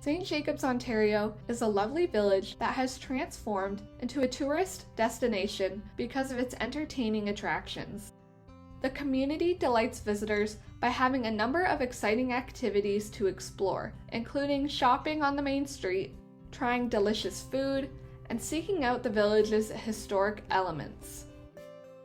St. Jacobs, Ontario is a lovely village that has transformed into a tourist destination because of its entertaining attractions. The community delights visitors by having a number of exciting activities to explore, including shopping on the main street, trying delicious food, and seeking out the village's historic elements.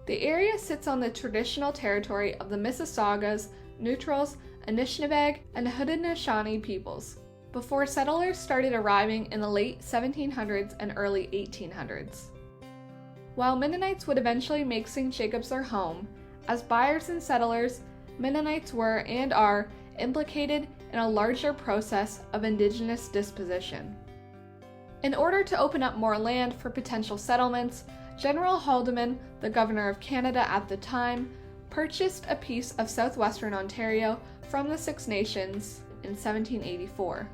The area sits on the traditional territory of the Mississaugas, Neutrals, Anishinaabeg, and Haudenosaunee peoples, before settlers started arriving in the late 1700s and early 1800s. While Mennonites would eventually make St. Jacobs their home, as buyers and settlers, Mennonites were and are implicated in a larger process of indigenous dispossession. In order to open up more land for potential settlements, General Haldimand, the Governor of Canada at the time, purchased a piece of southwestern Ontario from the Six Nations in 1784.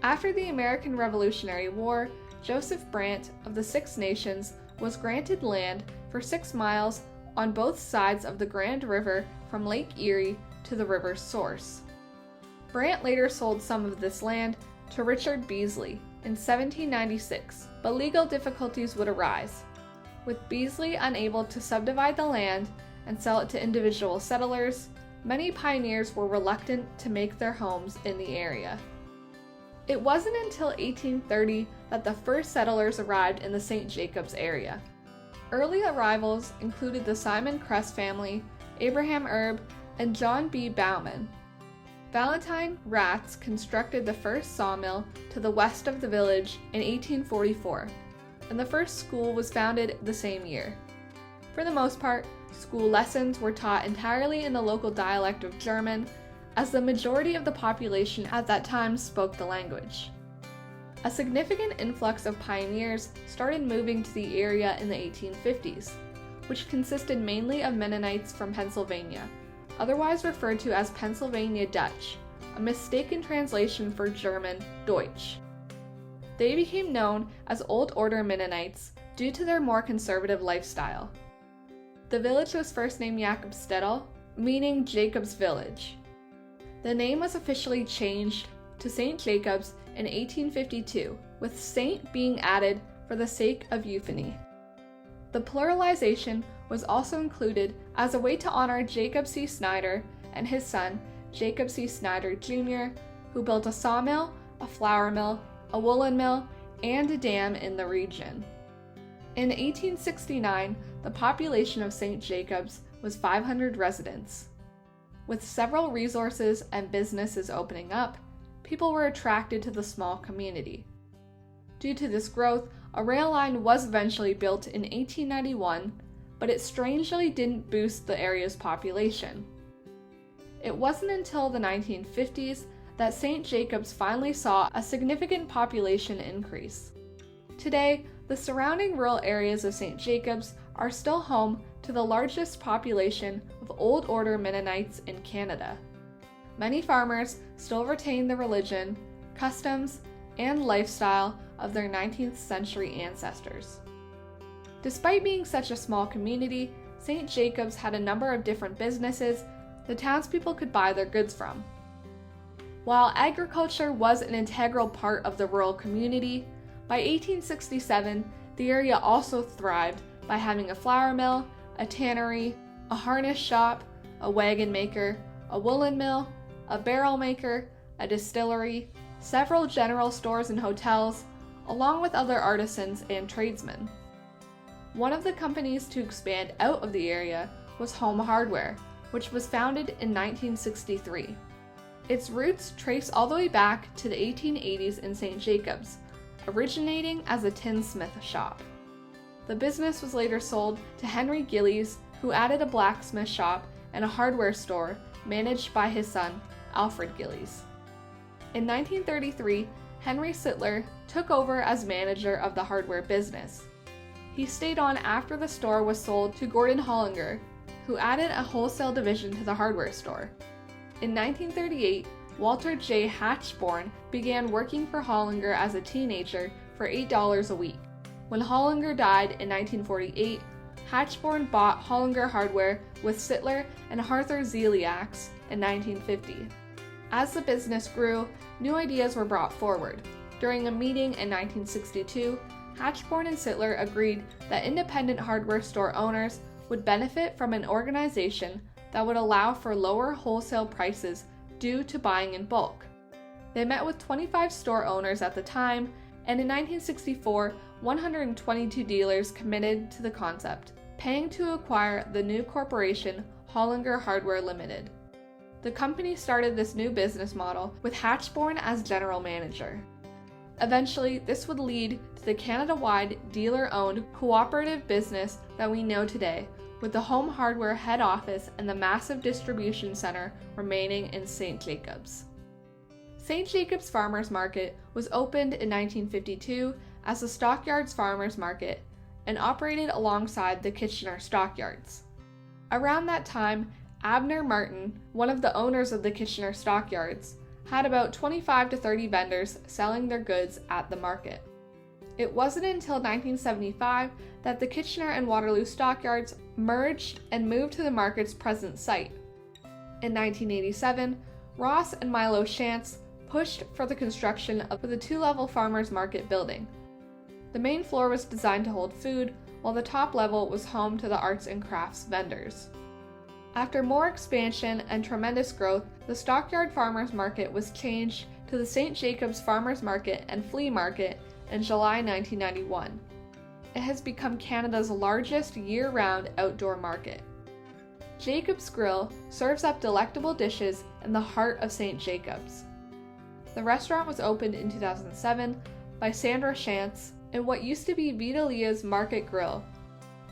After the American Revolutionary War, Joseph Brant of the Six Nations was granted land for 6 miles on both sides of the Grand River from Lake Erie to the river's source. Brant later sold some of this land to Richard Beasley in 1796, but legal difficulties would arise, with Beasley unable to subdivide the land and sell it to individual settlers. Many pioneers were reluctant to make their homes in the area. It wasn't until 1830 that the first settlers arrived in the St. Jacobs area. Early arrivals included the Simon Cress family, Abraham Erb, and John B. Bauman. Valentine Ratz constructed the first sawmill to the west of the village in 1844, and the first school was founded the same year. For the most part, school lessons were taught entirely in the local dialect of German, as the majority of the population at that time spoke the language. A significant influx of pioneers started moving to the area in the 1850s, which consisted mainly of Mennonites from Pennsylvania, otherwise referred to as Pennsylvania Dutch, a mistaken translation for German Deutsch. They became known as Old Order Mennonites due to their more conservative lifestyle. The village was first named Jakobstedel, meaning Jacob's Village. The name was officially changed to St. Jacobs in 1852, with Saint being added for the sake of euphony. The pluralization was also included as a way to honor Jacob C. Snyder and his son, Jacob C. Snyder Jr., who built a sawmill, a flour mill, a woolen mill, and a dam in the region. In 1869, the population of St. Jacobs was 500 residents. With several resources and businesses opening up, people were attracted to the small community. Due to this growth, a rail line was eventually built in 1891, but it strangely didn't boost the area's population. It wasn't until the 1950s that St. Jacobs finally saw a significant population increase. Today, the surrounding rural areas of St. Jacobs are still home to the largest population of Old Order Mennonites in Canada. Many farmers still retain the religion, customs, and lifestyle of their 19th century ancestors. Despite being such a small community, St. Jacobs had a number of different businesses the townspeople could buy their goods from. While agriculture was an integral part of the rural community, by 1867 the area also thrived by having a flour mill, a tannery, a harness shop, a wagon maker, a woolen mill, a barrel maker, a distillery, several general stores and hotels, along with other artisans and tradesmen. One of the companies to expand out of the area was Home Hardware, which was founded in 1963. Its roots trace all the way back to the 1880s in St. Jacobs, originating as a tinsmith shop. The business was later sold to Henry Gillies, who added a blacksmith shop and a hardware store managed by his son, Alfred Gillies. In 1933, Henry Sittler took over as manager of the hardware business. He stayed on after the store was sold to Gordon Hollinger, who added a wholesale division to the hardware store. In 1938, Walter J. Hatchborn began working for Hollinger as a teenager for $8 a week. When Hollinger died in 1948, Hatchborn bought Hollinger Hardware with Sittler and Arthur Zeliaks in 1950. As the business grew, new ideas were brought forward. During a meeting in 1962, Hatchborn and Sittler agreed that independent hardware store owners would benefit from an organization that would allow for lower wholesale prices due to buying in bulk. They met with 25 store owners at the time, and in 1964, 122 dealers committed to the concept, paying to acquire the new corporation Hollinger Hardware Limited. The company started this new business model with Hatchborn as general manager. Eventually, this would lead to the Canada-wide dealer-owned cooperative business that we know today, with the Home Hardware head office and the massive distribution center remaining in St. Jacobs. St. Jacobs Farmers Market was opened in 1952 as the Stockyards Farmers Market and operated alongside the Kitchener Stockyards. Around that time, Abner Martin, one of the owners of the Kitchener Stockyards, had about 25 to 30 vendors selling their goods at the market. It wasn't until 1975 that the Kitchener and Waterloo Stockyards merged and moved to the market's present site. In 1987, Ross and Milo Shantz pushed for the construction of the two-level farmers market building. The main floor was designed to hold food, while the top level was home to the arts and crafts vendors. After more expansion and tremendous growth, the Stockyard Farmers Market was changed to the St. Jacobs Farmers Market and Flea Market in July 1991. It has become Canada's largest year-round outdoor market. Jacob's Grill serves up delectable dishes in the heart of St. Jacobs. The restaurant was opened in 2007 by Sandra Shantz in what used to be Vita Lea's Market Grill,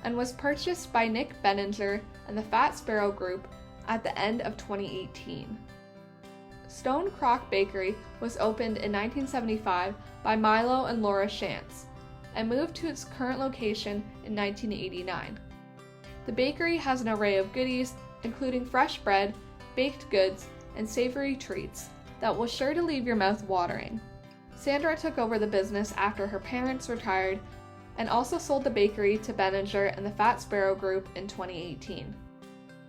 and was purchased by Nick Benninger and the Fat Sparrow Group at the end of 2018. Stone Crock Bakery was opened in 1975 by Milo and Laura Shantz, and moved to its current location in 1989. The bakery has an array of goodies, including fresh bread, baked goods, and savory treats that will sure to leave your mouth watering. Sandra took over the business after her parents retired and also sold the bakery to Benninger and the Fat Sparrow Group in 2018.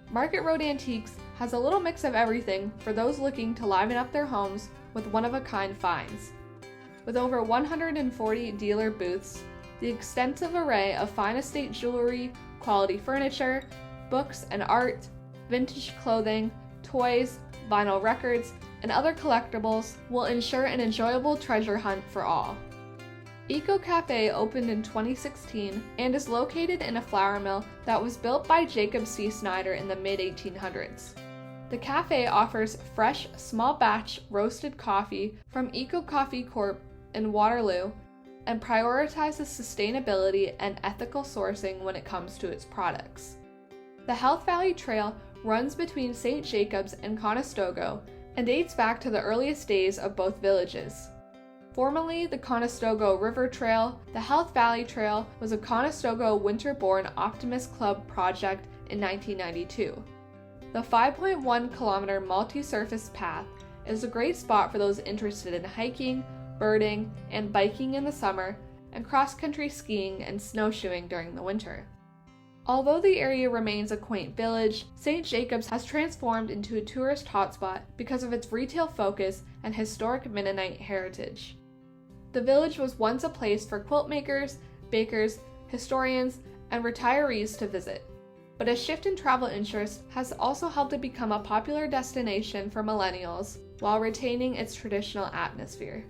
Market Road Antiques has a little mix of everything for those looking to liven up their homes with one-of-a-kind finds. With over 140 dealer booths, the extensive array of fine estate jewelry, quality furniture, books and art, vintage clothing, toys, vinyl records, and other collectibles will ensure an enjoyable treasure hunt for all. Eco Cafe opened in 2016 and is located in a flour mill that was built by Jacob C. Snyder in the mid-1800s. The cafe offers fresh, small batch roasted coffee from Eco Coffee Corp. In Waterloo and prioritizes sustainability and ethical sourcing when it comes to its products. The Health Valley Trail runs between St. Jacobs and Conestogo and dates back to the earliest days of both villages. Formerly the Conestogo River Trail, the Health Valley Trail was a Conestogo Winterbourne Optimist Club project in 1992. The 5.1-kilometer multi-surface path is a great spot for those interested in hiking, birding, and biking in the summer, and cross-country skiing and snowshoeing during the winter. Although the area remains a quaint village, St. Jacobs has transformed into a tourist hotspot because of its retail focus and historic Mennonite heritage. The village was once a place for quilt makers, bakers, historians, and retirees to visit, but a shift in travel interest has also helped it become a popular destination for millennials while retaining its traditional atmosphere.